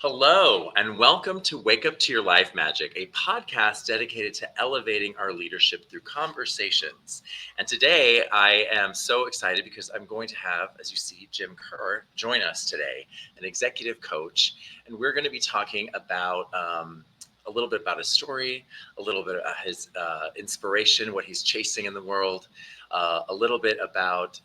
Hello, and welcome to Wake Up to Your Life Magic, a podcast dedicated to elevating our leadership through conversations. And today I am so excited because I'm going to have, as you see, Jim Kerr join us today, an executive coach. And we're going to be talking about a little bit about his story, a little bit about his inspiration, what he's chasing in the world, a little bit about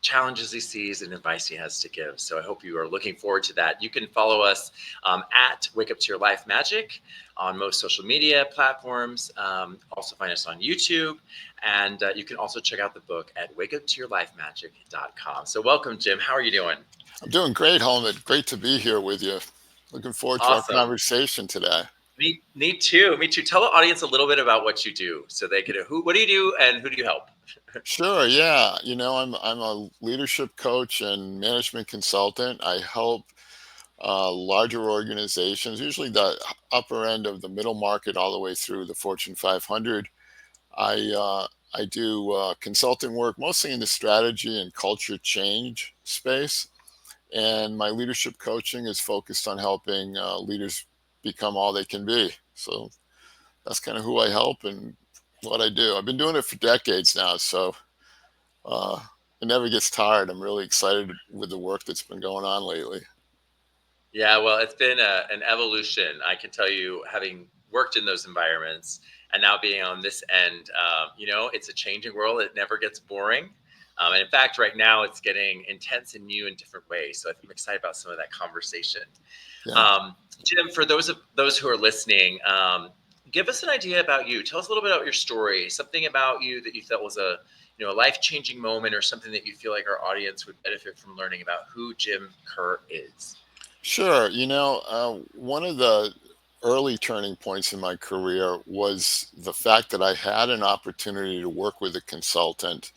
challenges he sees and advice he has to give. So I hope you are looking forward to that. You can follow us at Wake Up to Your Life Magic on most social media platforms. Also find us on YouTube. And you can also check out the book at wakeuptoyourlifemagic.com. So welcome, Jim. How are you doing? I'm doing great, Helmut. Great to be here with you. Looking forward to our Awesome. conversation today. Me too. Me too. Tell the audience a little bit about what you do so they can what do you do and who do you help? Sure, yeah. I'm a leadership coach and management consultant. I help larger organizations, usually the upper end of the middle market, all the way through the Fortune 500. I do consulting work mostly in the strategy and culture change space, and my leadership coaching is focused on helping leaders become all they can be. So that's kind of who I help and what I do. I've been doing it for decades now, so uh, it never gets tired. I'm really excited with the work that's been going on lately. Yeah, well, it's been an evolution. I can tell you, having worked in those environments and now being on this end, it's a changing world. It never gets boring. And in fact, right now it's getting intense and new in different ways. So I'm excited about some of that conversation. Yeah, Um, Jim, for those who are listening, give us an idea about you. Tell us a little bit about your story, something about you that you felt was a life-changing moment or something that you feel like our audience would benefit from learning about who Jim Kerr is. sure. One of the early turning points in my career was the fact that I had an opportunity to work with a consultant.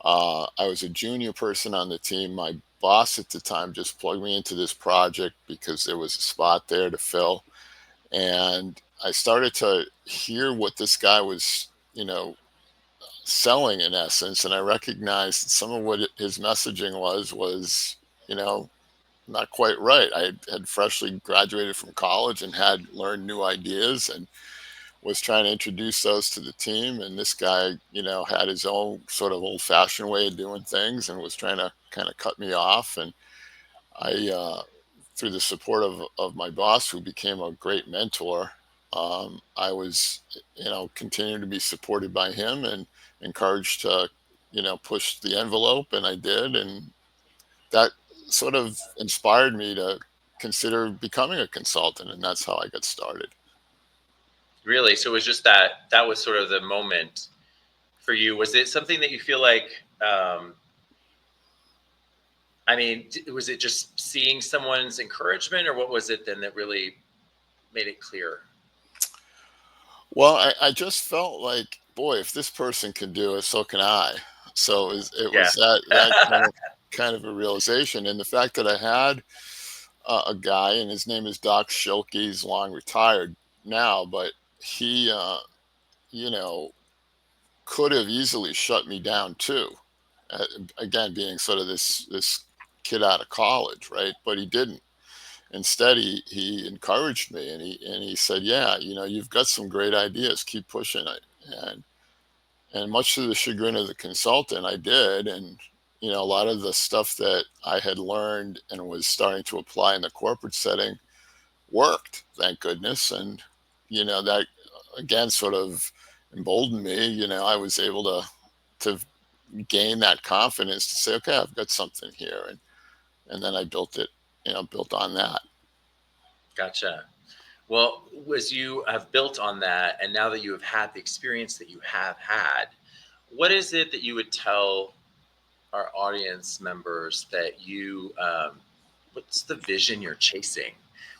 I was a junior person on the team. My boss at the time just plugged me into this project because there was a spot there to fill. And I started to hear what this guy was, selling in essence. And I recognized that some of what his messaging was, you know, not quite right. I had freshly graduated from college and had learned new ideas and was trying to introduce those to the team. And this guy, had his own sort of old fashioned way of doing things and was trying to kind of cut me off. And through the support of my boss, who became a great mentor, I was, continuing to be supported by him and encouraged to, push the envelope. And I did. And that sort of inspired me to consider becoming a consultant. And that's how I got started. Really? So it was just that was sort of the moment for you. Was it something that you feel like was it just seeing someone's encouragement, or what was it then that really made it clear? Well, I just felt like, boy, if this person can do it, so can I. So it was Yeah. that kind of a realization, and the fact that I had a guy, and his name is Doc Schilke. He's long retired now, but he, you know, could have easily shut me down too. Uh, Again, being sort of this kid out of college, right? But he didn't. Instead, he encouraged me, and he said, "Yeah, you've got some great ideas. Keep pushing it." And much to the chagrin of the consultant, I did. And a lot of the stuff that I had learned and was starting to apply in the corporate setting worked, thank goodness. And that again sort of emboldened me. I was able to gain that confidence to say, "Okay, I've got something here," and then I built it. Built on that. Gotcha. Well, as you have built on that, and now that you have had the experience that you have had, what is it that you would tell our audience members that what's the vision you're chasing?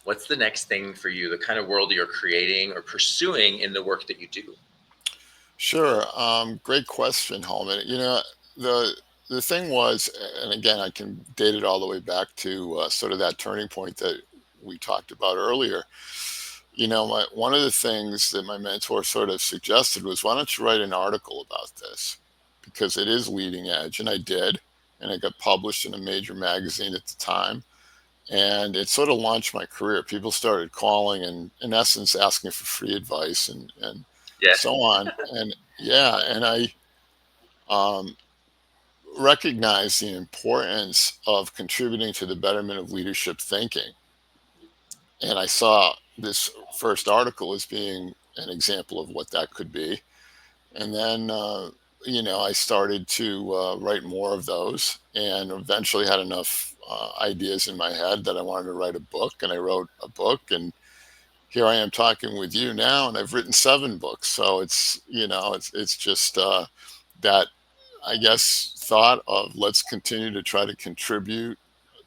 What's the next thing for you, the kind of world that you're creating or pursuing in the work that you do? Sure. Great question, Holman. The thing was, and again, I can date it all the way back to sort of that turning point that we talked about earlier. One of the things that my mentor sort of suggested was, why don't you write an article about this? Because it is leading edge. And I did. And it got published in a major magazine at the time. and it sort of launched my career. People started calling and, in essence, asking for free advice and Yeah. so on. And yeah, and I um, recognized the importance of contributing to the betterment of leadership thinking. And I saw this first article as being an example of what that could be. And then, I started to write more of those, and eventually had enough ideas in my head that I wanted to write a book. And I wrote a book, and here I am talking with you now, and I've written 7 books. So it's just that, I guess, thought of let's continue to try to contribute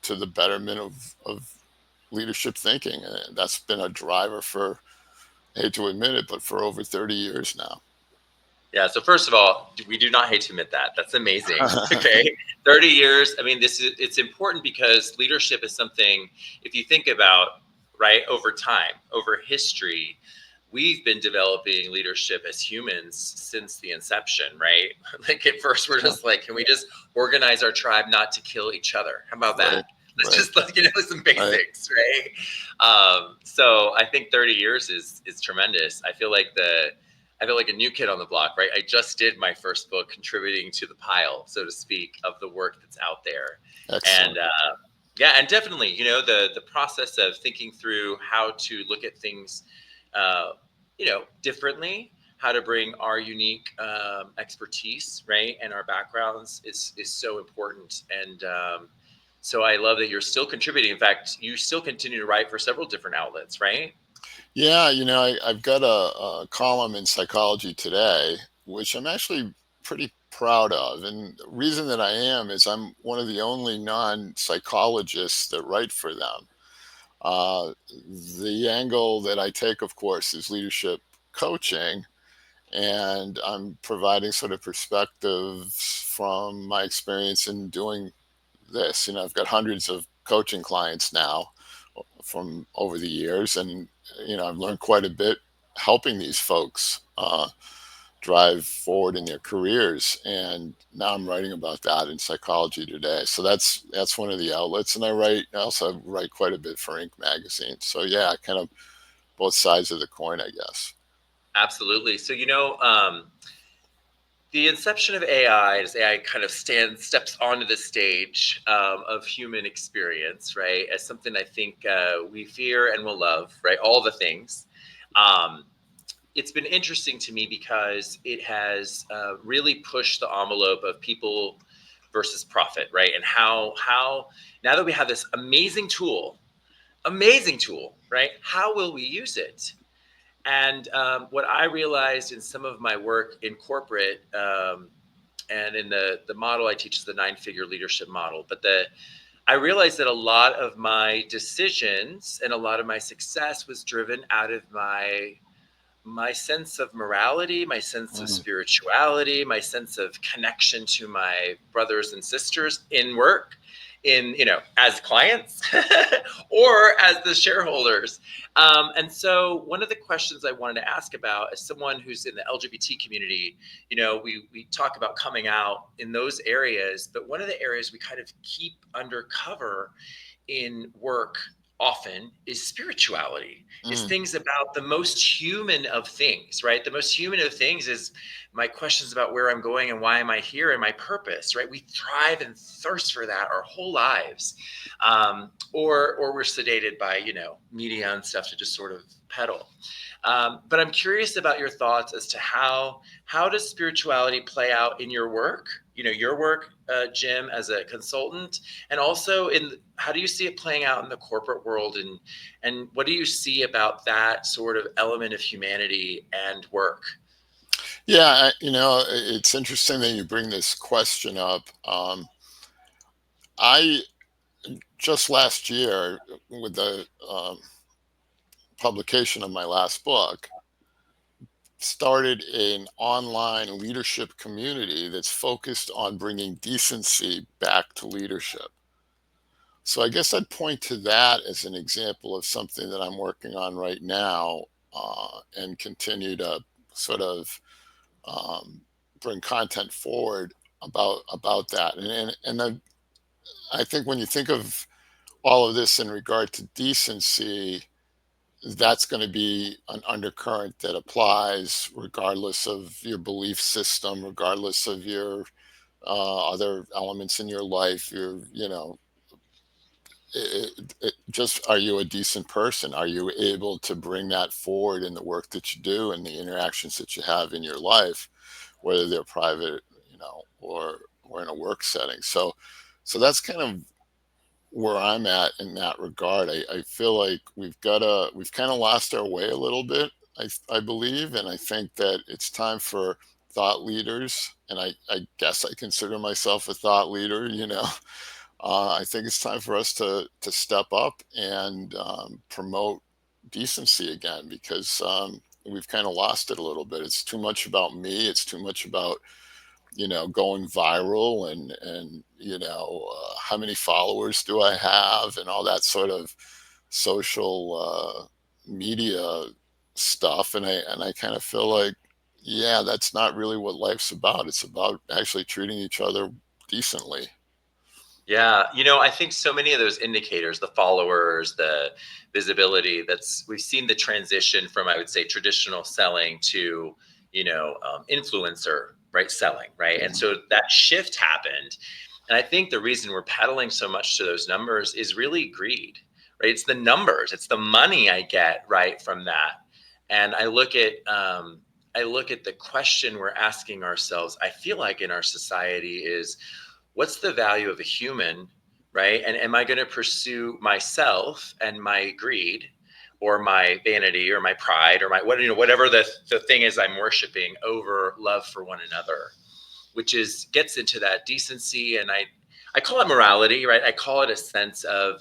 to the betterment of leadership thinking. And that's been a driver for, I hate to admit it, but for over 30 years now. Yeah. So first of all, we do not hate to admit that. That's amazing. Okay. 30 years. I mean, it's important because leadership is something, if you think about, right, over time, over history, we've been developing leadership as humans since the inception, right? Like at first we're just like, can we just organize our tribe not to kill each other? How about Right, that? Let's right, just some right. basics, right? So I think 30 years is tremendous. I feel like a new kid on the block, right? I just did my first book, contributing to the pile, so to speak, of the work that's out there, and Excellent. yeah, and definitely, the process of thinking through how to look at things, uh, differently, how to bring our unique expertise, right, and our backgrounds is so important, and so I love that you're still contributing. In fact, you still continue to write for several different outlets, right? Yeah, I've got a column in Psychology Today, which I'm actually pretty proud of. And the reason that I am is I'm one of the only non-psychologists that write for them. Uh, the angle that I take, of course, is leadership coaching, and I'm providing sort of perspectives from my experience in doing this. I've got hundreds of coaching clients now from over the years, and I've learned quite a bit helping these folks drive forward in their careers. And now I'm writing about that in Psychology Today. So that's one of the outlets. And I also write quite a bit for Inc. magazine. So yeah, kind of both sides of the coin, I guess. Absolutely. So, the inception of AI, as AI kind of steps onto the stage of human experience, right, as something I think we fear and will love, right, all the things. Um, it's been interesting to me because it has really pushed the envelope of people versus profit, right, and how now that we have this amazing tool, right, how will we use it? And what I realized in some of my work in corporate, and in the model I teach is the 9-figure leadership model, but I realized that a lot of my decisions and a lot of my success was driven out of my sense of morality, my sense of Mm. spirituality, my sense of connection to my brothers and sisters in work, in as clients or as the shareholders. And so one of the questions I wanted to ask about, as someone who's in the LGBT community, we talk about coming out in those areas, but one of the areas we kind of keep undercover in work often is spirituality, is Mm. things about the most human of things, right? The most human of things is my questions about where I'm going and why am I here and my purpose, right? We thrive and thirst for that our whole lives. Or we're sedated by, media and stuff to just sort of peddle. But I'm curious about your thoughts as to how does spirituality play out in your work? Your work, Jim, as a consultant, and also in how do you see it playing out in the corporate world, and what do you see about that sort of element of humanity and work? Yeah, it's interesting that you bring this question up. I just last year, with the publication of my last book, started an online leadership community that's focused on bringing decency back to leadership. So I guess I'd point to that as an example of something that I'm working on right now, and continue to sort of um, bring content forward about that. And I think when you think of all of this in regard to decency, that's going to be an undercurrent that applies regardless of your belief system, regardless of your other elements in your life. Just, are you a decent person? Are you able to bring that forward in the work that you do and the interactions that you have in your life, whether they're private, or in a work setting? So that's kind of where I'm at in that regard. I feel like we've kind of lost our way a little bit, I believe, and I think that it's time for thought leaders, and I guess I consider myself a thought leader, I think it's time for us to step up and promote decency again, because we've kind of lost it a little bit. It's too much about me. It's too much about going viral, and how many followers do I have, and all that sort of social media stuff. And I kind of feel like, yeah, that's not really what life's about. It's about actually treating each other decently. Yeah, I think so many of those indicators, the followers, the visibility, we've seen the transition from, I would say, traditional selling to, influencer, right, selling, right? And so that shift happened. And I think the reason we're peddling so much to those numbers is really greed, right? It's the numbers, it's the money I get, right, from that. And I look at the question we're asking ourselves, I feel like in our society is, what's the value of a human, right? And am I going to pursue myself and my greed, or my vanity, or my pride, or whatever the thing is I'm worshiping, over love for one another, which gets into that decency. And I call it morality, right? I call it a sense of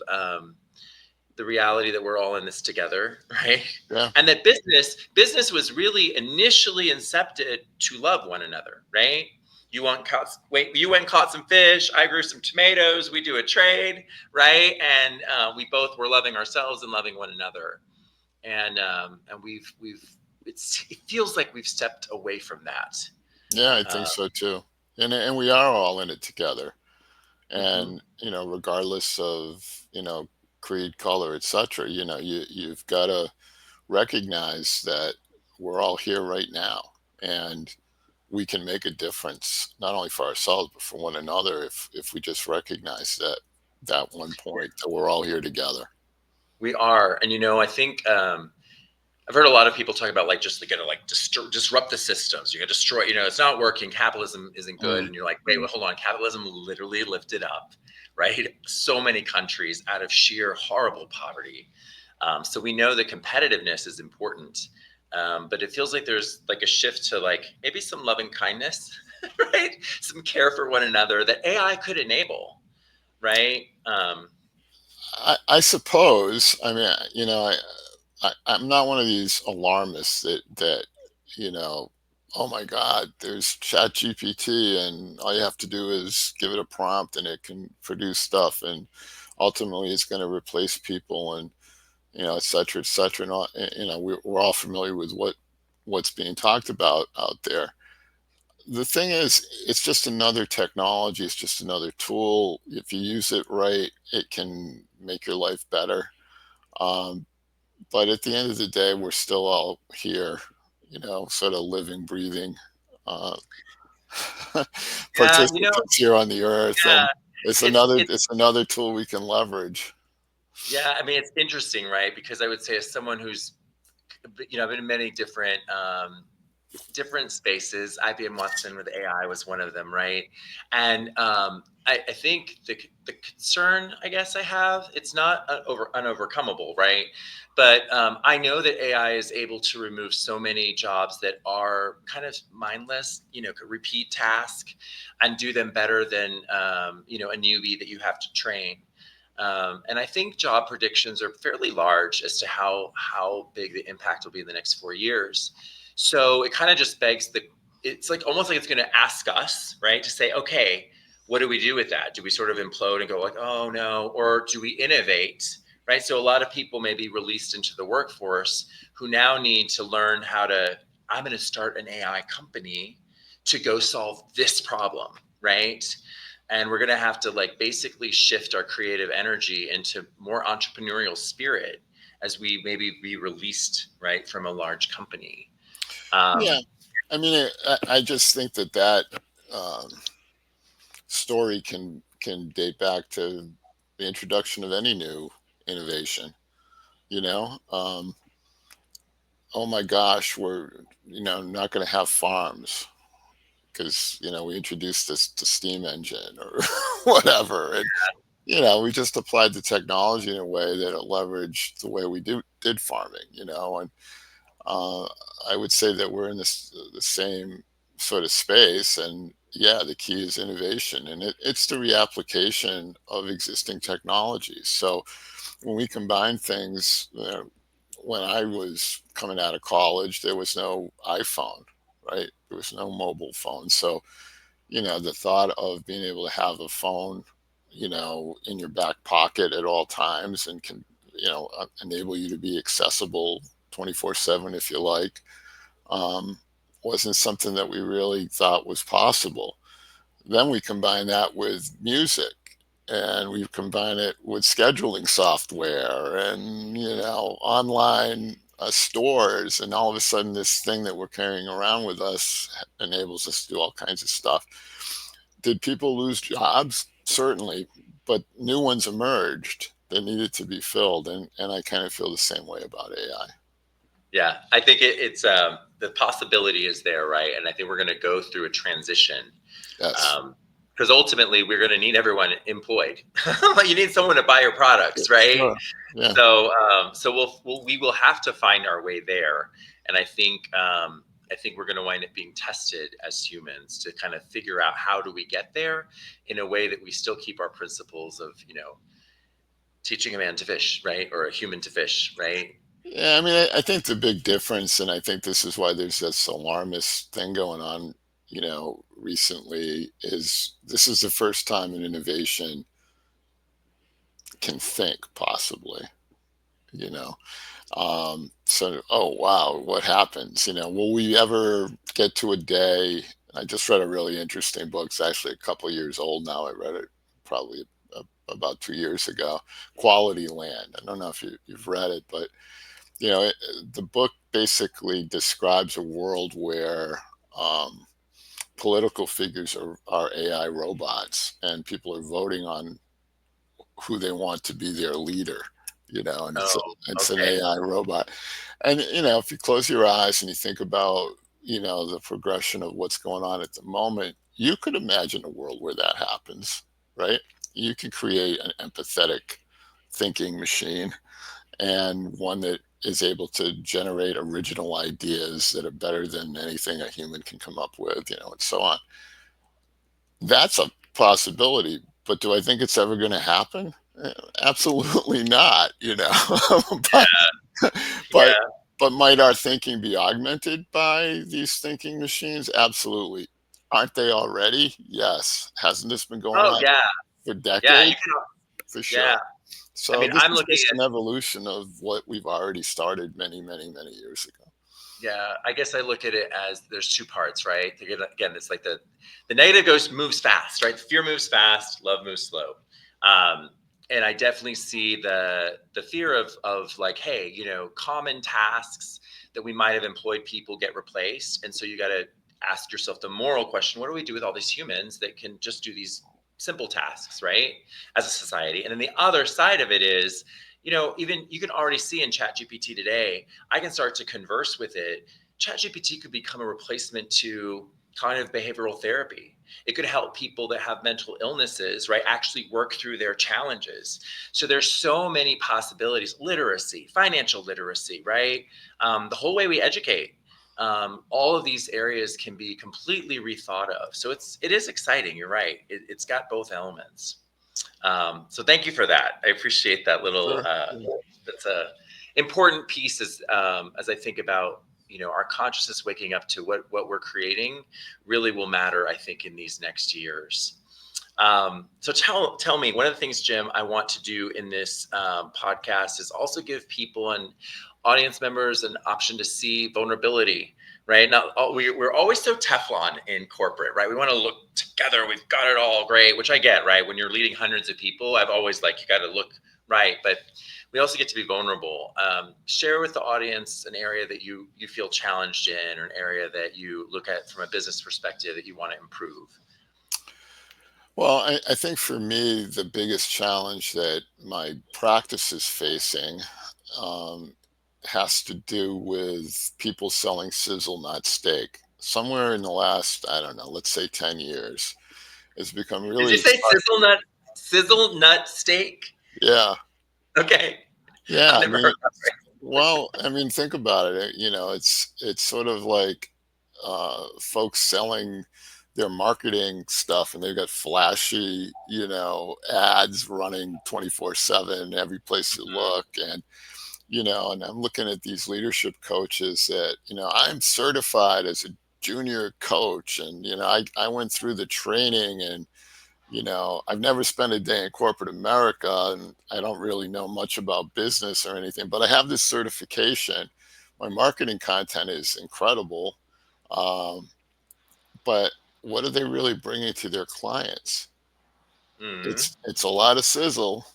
the reality that we're all in this together, right? Yeah. And that business was really initially incepted to love one another, right? You went and caught some fish. I grew some tomatoes. We do a trade, right? And we both were loving ourselves and loving one another. And it feels like we've stepped away from that. Yeah, I think Uh, so too. And we are all in it together. mhm. And regardless of creed, color, etc., you've got to recognize that we're all here right now, and we can make a difference not only for ourselves but for one another, if we just recognize that one point that we're all here together. We are, and I think I've heard a lot of people talk about, like, just gonna, like, disrupt the systems. You're gonna destroy. It's not working. Capitalism isn't good, Mm. and you're like, wait, well, hold on. Capitalism literally lifted up, right? So many countries out of sheer horrible poverty. So we know that competitiveness is important, but it feels like there's like a shift to, like, maybe some loving kindness, right? Some care for one another that AI could enable, right? I suppose. I mean, I'm not one of these alarmists that you know, oh my God, there's Chat GPT, and all you have to do is give it a prompt and it can produce stuff, and ultimately it's going to replace people, and et cetera, et cetera. And all, we're all familiar with what's being talked about out there. The thing is, it's just another technology. It's just another tool. If you use it right, it can make your life better. Um, but at the end of the day, we're still all here, sort of living, breathing uh, Yeah, participants here on the earth, and yeah, it's it's another it's it's another tool we can leverage. yeah. I mean, it's interesting, right? Because I would say, as someone who's, I've been in many different spaces. IBM Watson with AI was one of them, right? And I think the concern, I guess, I have, it's not unovercomable, right? But I know that AI is able to remove so many jobs that are kind of mindless, could repeat task and do them better than a newbie that you have to train. And I think job predictions are fairly large as to how big the impact will be in the next 4 years. So it kind of just begs it's like almost like it's going to ask us, right, to say, okay, what do we do with that? Do we sort of implode and go like, oh no, or do we innovate, right? So a lot of people may be released into the workforce who now need to learn how to. I'm going to start an AI company to go solve this problem, right? and we're going to have to like basically shift our creative energy into more entrepreneurial spirit as we maybe be released right from a large company. Yeah. um, I mean, I just think that um, story can date back to the introduction of any new innovation. You know, oh my gosh, we're not going to have farms because we introduced this the steam engine or whatever, and we just applied the technology in a way that it leveraged the way we did farming. And uh, I would say that we're in the same sort of space, and yeah, the key is innovation, and it's the reapplication of existing technologies. So when we combine things, when I was coming out of college, there was no iPhone, right? There was no mobile phone. So, the thought of being able to have a phone, in your back pocket at all times and can, enable you to be accessible 24/7 if you like, um, wasn't something that we really thought was possible. Then we combine that with music, and we combine it with scheduling software and, online stores. And all of a sudden, this thing that we're carrying around with us enables us to do all kinds of stuff. Did people lose jobs? Certainly, but new ones emerged that needed to be filled. And I kind of feel the same way about AI. yeah, I think it's the possibility is there, right? And I think we're going to go through a transition, Yes. because ultimately we're going to need everyone employed. You need someone to buy your products, right? Sure. Yeah. So we will have to find our way there, and I think we're going to wind up being tested as humans to kind of figure out how do we get there in a way that we still keep our principles of teaching a man to fish, right, or a human to fish, right? Yeah, I mean, I think the big difference, and I think this is why there's this alarmist thing going on, recently, is this is the first time an innovation can think, possibly, you know. So, oh wow, what happens? Will we ever get to a day? I just read a really interesting book. It's actually a couple years old now. I read it probably about 2 years ago. Quality Land. I don't know if you've read it, but the book basically describes a world where political figures are AI robots, and people are voting on who they want to be their leader. And Oh, it's an okay. AI robot. And if you close your eyes and you think about the progression of what's going on at the moment, you could imagine a world where that happens, right? You can create an empathetic thinking machine, and one that is able to generate original ideas that are better than anything a human can come up with, and so on. That's a possibility, but do I think it's ever going to happen? Absolutely not, but but Yeah. but might our thinking be augmented by these thinking machines? Absolutely. Aren't they already? Yes. Hasn't this been going Oh, on yeah. for Yeah. You decades? can. For Yeah. sure. I So mean, this I'm is looking just at. an evolution of what we've already started many, many, many years ago. Yeah, I guess I look at it as there's two parts, right? Again, it's like the negative moves fast, right? Fear moves fast, love moves slow. Um, and I definitely see the fear of like, hey, common tasks that we might have employed people get replaced, and so you got to ask yourself the moral question: what do we do with all these humans that can just do these simple tasks, right? As a society, and then the other side of it is, even you can already see in ChatGPT today, I can start to converse with it. ChatGPT could become a replacement to cognitive behavioral therapy. It could help people that have mental illnesses, right, actually work through their challenges. So there's so many possibilities. Literacy, financial literacy, right? The whole way we educate. All of these areas can be completely rethought of. So it is exciting. You're right. It's got both elements. So thank you for that. I appreciate that little. Sure. That's a important piece as I think about our consciousness waking up to what we're creating really will matter. I think in these next years. So tell me, one of the things, Jim, I want to do in this podcast is also give people and audience members an option to see vulnerability, right? Now we're always so Teflon in corporate, right? We want to look together. We've got it all great, which I get, right? When you're leading hundreds of people, I've always like, you got to look right, but we also get to be vulnerable. Share with the audience an area that you feel challenged in, or an area that you look at from a business perspective that you want to improve. Well, I think for me, the biggest challenge that my practice is facing um, has to do with people selling sizzle, not steak. Somewhere in the last, I don't know, let's say 10 years, it's become Did you really, say sizzle nut steak? yeah, Okay, yeah. I've I never mean, heard that. well, I mean, think about it. It's sort of like folks selling their marketing stuff, and they've got flashy, ads running 24/7 every place you Mhm. look. And and I'm looking at these leadership coaches that, I'm certified as a junior coach, and I went through the training, and I've never spent a day in corporate America, and I don't really know much about business or anything, but I have this certification. My marketing content is incredible. Um, but what are they really bringing to their clients? Mhm. It's a lot of sizzle.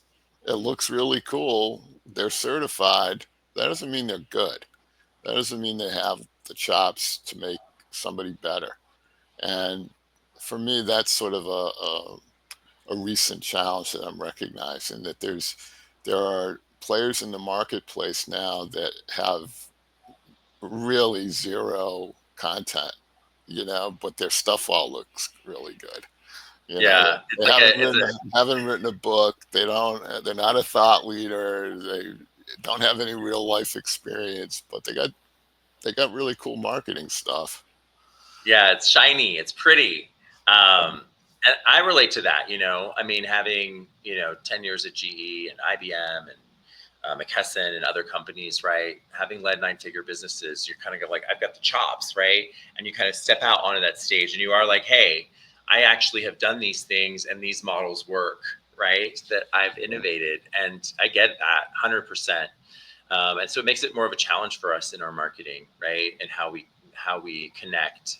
It looks really cool. They're certified. That doesn't mean they're good. That doesn't mean they have the chops to make somebody better. And for me, that's sort of a recent challenge that I'm recognizing, that there are players in the marketplace now that have really zero content, but their stuff all looks really good. Yeah, it's They like haven't a it's written a haven't written a book. They're not a thought leader. They don't have any real life experience, but they got really cool marketing stuff. Yeah, it's shiny, it's pretty. And I relate to that, I mean, having, 10 years at GE and IBM and McKesson and other companies, right? Having led nine-figure businesses, you're kind of like, I've got the chops, right? And you kind of step out onto that stage and you are like, hey, I actually have done these things and these models work, right? That I've innovated. And I get that 100%. And so it makes it more of a challenge for us in our marketing, right? And how we connect.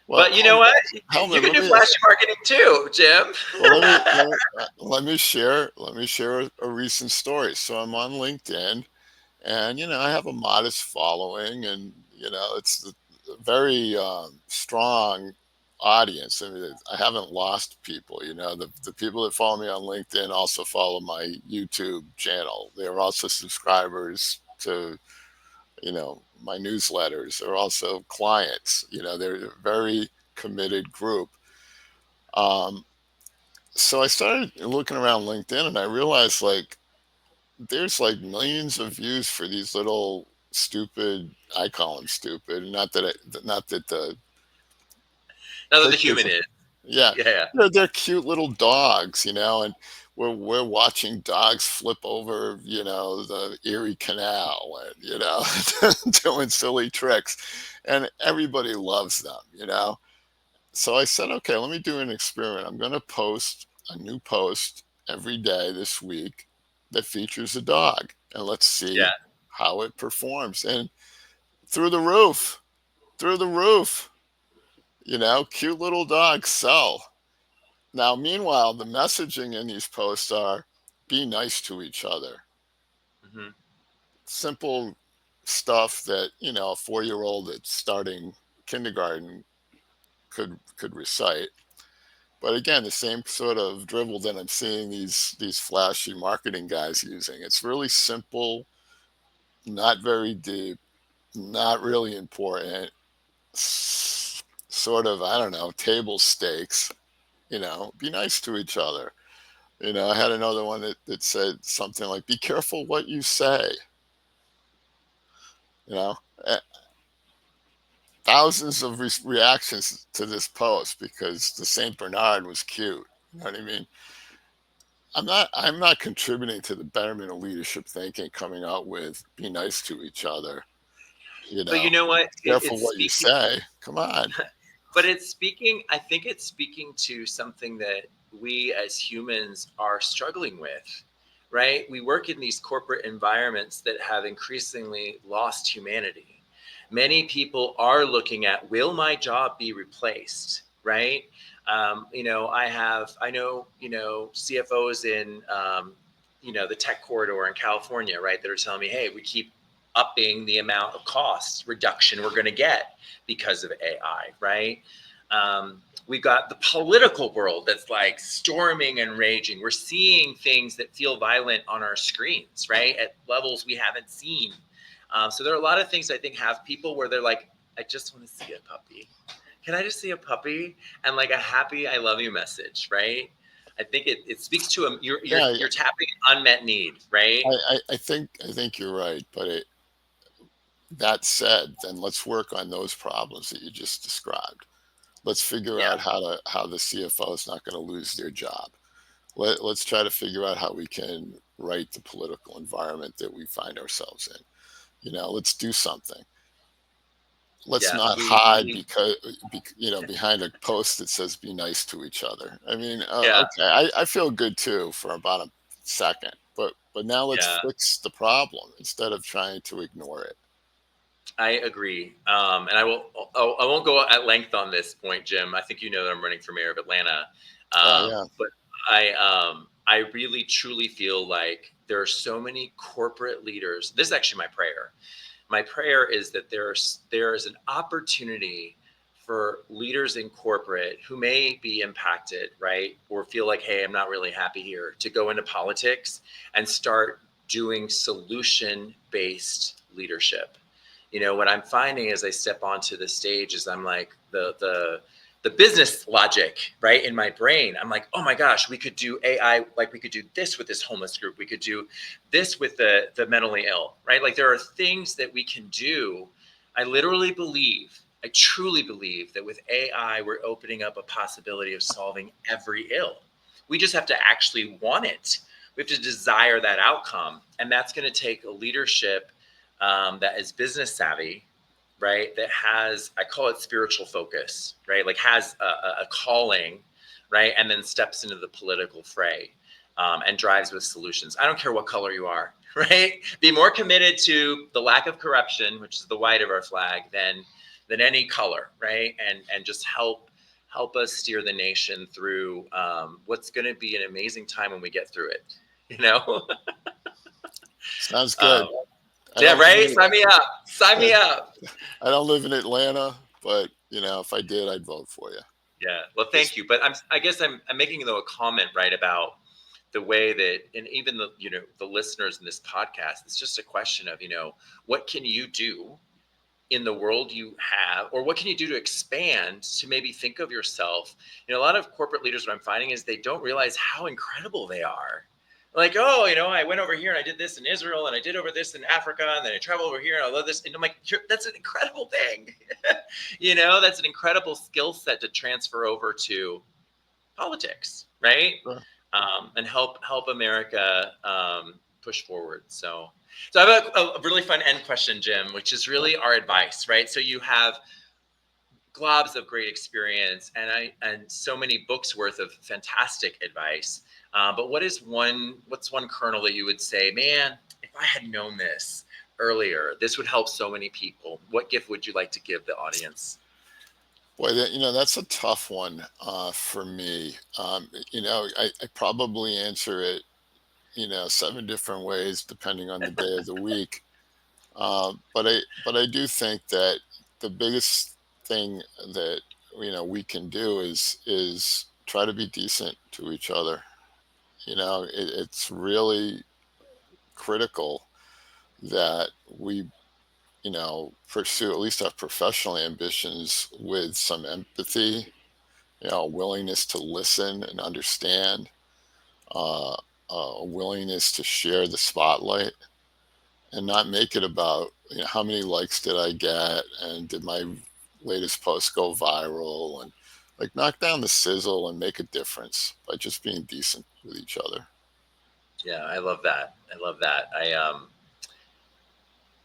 Well, But you know what? You Helmut, can do flashy marketing too, Jim. well, let me share a recent story. So I'm on LinkedIn, and I have a modest following, and it's a very strong audience. I mean, I haven't lost people. The people that follow me on LinkedIn also follow my YouTube channel. They're also subscribers to my newsletters. They're also clients. They're a very committed group. um, so I started looking around LinkedIn, and I realized, like, there's like millions of views for these little stupid, I call them stupid, not that the Now that the pictures, human is, yeah, yeah, they're cute little dogs, and we're watching dogs flip over, the Erie Canal, and doing silly tricks, and everybody loves them. So I said, okay, let me do an experiment. I'm going to post a new post every day this week that features a dog, and let's see yeah. how it performs. And through the roof, through the roof, cute little dogs sell. Now, meanwhile, the messaging in these posts are, be nice to each other. Hmm. Simple stuff that, a 4-year-old that's starting kindergarten could recite. But again, the same sort of dribble that I'm seeing these flashy marketing guys using. It's really simple, not very deep, not really important. Sort of, I don't know, table stakes. Be nice to each other. I had another one that said something like, "Be careful what you say." You know, Eh, Thousands of reactions to this post because the Saint Bernard was cute. You know what I mean? I'm not contributing to the betterment of leadership thinking, coming out with be nice to each other, But you know be what? careful It's what you speaking, say. Come on. but it's speaking. I think it's speaking to something that we as humans are struggling with, right? We work in these corporate environments that have increasingly lost humanity. Many people are looking at, will my job be replaced? Right? I know, CFOs in, the tech corridor in California, right, that are telling me, hey, we keep upping the amount of cost reduction we're going to get because of AI, right? We've got the political world that's like storming and raging. We're seeing things that feel violent on our screens, right, at levels we haven't seen. So there are a lot of things I think have people where they're like, I just want to see a puppy. Can I just see a puppy and like a happy "I love you" message, right? I think it speaks to a Yeah, you're tapping an unmet need, right? I think you're right. But that said, then let's work on those problems that you just described. Let's figure Yeah, out how the CFO is not going to lose their job. Let's try to figure out how we can right the political environment that we find ourselves in. Let's do something. Let's yeah. not We hide need, behind a post that says "be nice to each other." I mean, yeah, okay, I feel good too for about a second, but now let's yeah. fix the problem instead of trying to ignore it. I agree. And I won't go at length on this point, Jim. I think you know that I'm running for mayor of Atlanta. Oh yeah, But I really truly feel like there are so many corporate leaders. This is actually my prayer. My prayer is that there is an opportunity for leaders in corporate who may be impacted, right, or feel like, hey, I'm not really happy here, to go into politics and start doing solution based leadership. What I'm finding as I step onto the stage is I'm like the business logic, right, in my brain. I'm like, oh my gosh, we could do AI, like we could do this with this homeless group. We could do this with the mentally ill, right? Like there are things that we can do. I truly believe that with AI, we're opening up a possibility of solving every ill. We just have to actually want it. We have to desire that outcome. And that's going to take a leadership that is business savvy, right? That has, I call it spiritual focus, right? Like has a calling, right? And then steps into the political fray and drives with solutions. I don't care what color you are, right? Be more committed to the lack of corruption, which is the white of our flag, than any color, right? And just help us steer the nation through what's going to be an amazing time when we get through it. You know? sounds um, good. I yeah, don't live right. in Sign me up. Sign me up. I don't live in Atlanta, but if I did, I'd vote for you. Yeah. Well, thank Just you. But I guess I'm making though a comment right about the way that, and even the listeners in this podcast, it's just a question of, what can you do in the world you have, or what can you do to expand to maybe think of yourself? A lot of corporate leaders, what I'm finding is they don't realize how incredible they are. Like, oh, I went over here and I did this in Israel and I did over this in Africa and then I traveled over here and I love this. And I'm like, that's an incredible thing. That's an incredible skill set to transfer over to politics, right? And help America push forward. So I have a really fun end question, Jim, which is really our advice, right? So you have globs of great experience and so many books worth of fantastic advice. But what's one kernel that you would say, man, if I had known this earlier, this would help so many people? What gift would you like to give the audience? boy, that's a tough one for me. I probably answer it, seven different ways depending on the day of the week. But I do think that the biggest thing that we can do is try to be decent to each other. It's really critical that we pursue at least our professional ambitions with some empathy, willingness to listen and understand, uh, a willingness to share the spotlight and not make it about how many likes did I get and did my latest post go viral, and like knock down the sizzle and make a difference by just being decent with each other. Yeah, I love that. I love that.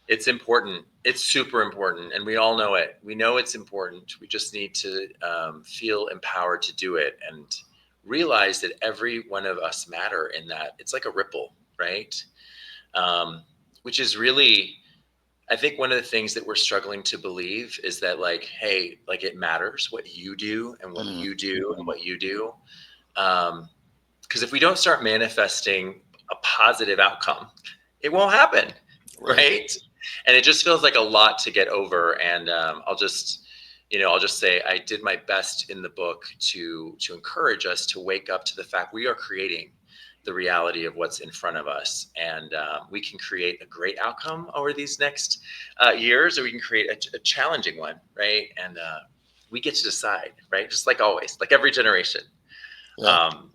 It's important. It's super important, and we all know it. We know it's important. We just need to feel empowered to do it and realize that every one of us matter in that. It's like a ripple, right? Which is really I think one of the things that we're struggling to believe is that like, hey, like it matters what you do and what you do and what you do. Because if we don't start manifesting a positive outcome, it won't happen, right? And it just feels like a lot to get over. And I'll just say I did my best in the book to encourage us to wake up to the fact we are creating the reality of what's in front of us, and we can create a great outcome over these next years, or we can create a challenging one, right? And we get to decide, right? Just like always, like every generation. Yeah. Um,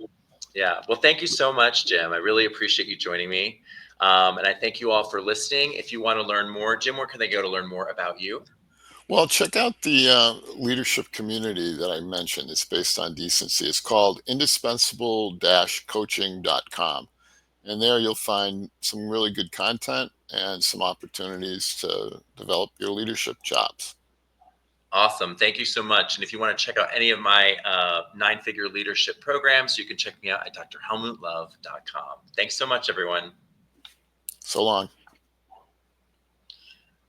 yeah. Well, thank you so much, Jim. I really appreciate you joining me. And I thank you all for listening. If you want to learn more, Jim, where can they go to learn more about you? Well, check out the leadership community that I mentioned. It's based on decency. It's called indispensable-coaching.com. And there you'll find some really good content and some opportunities to develop your leadership chops. Awesome. Thank you so much. And if you want to check out any of my 9-figure leadership programs, you can check me out at drhelmutlove.com. Thanks so much, everyone. So long.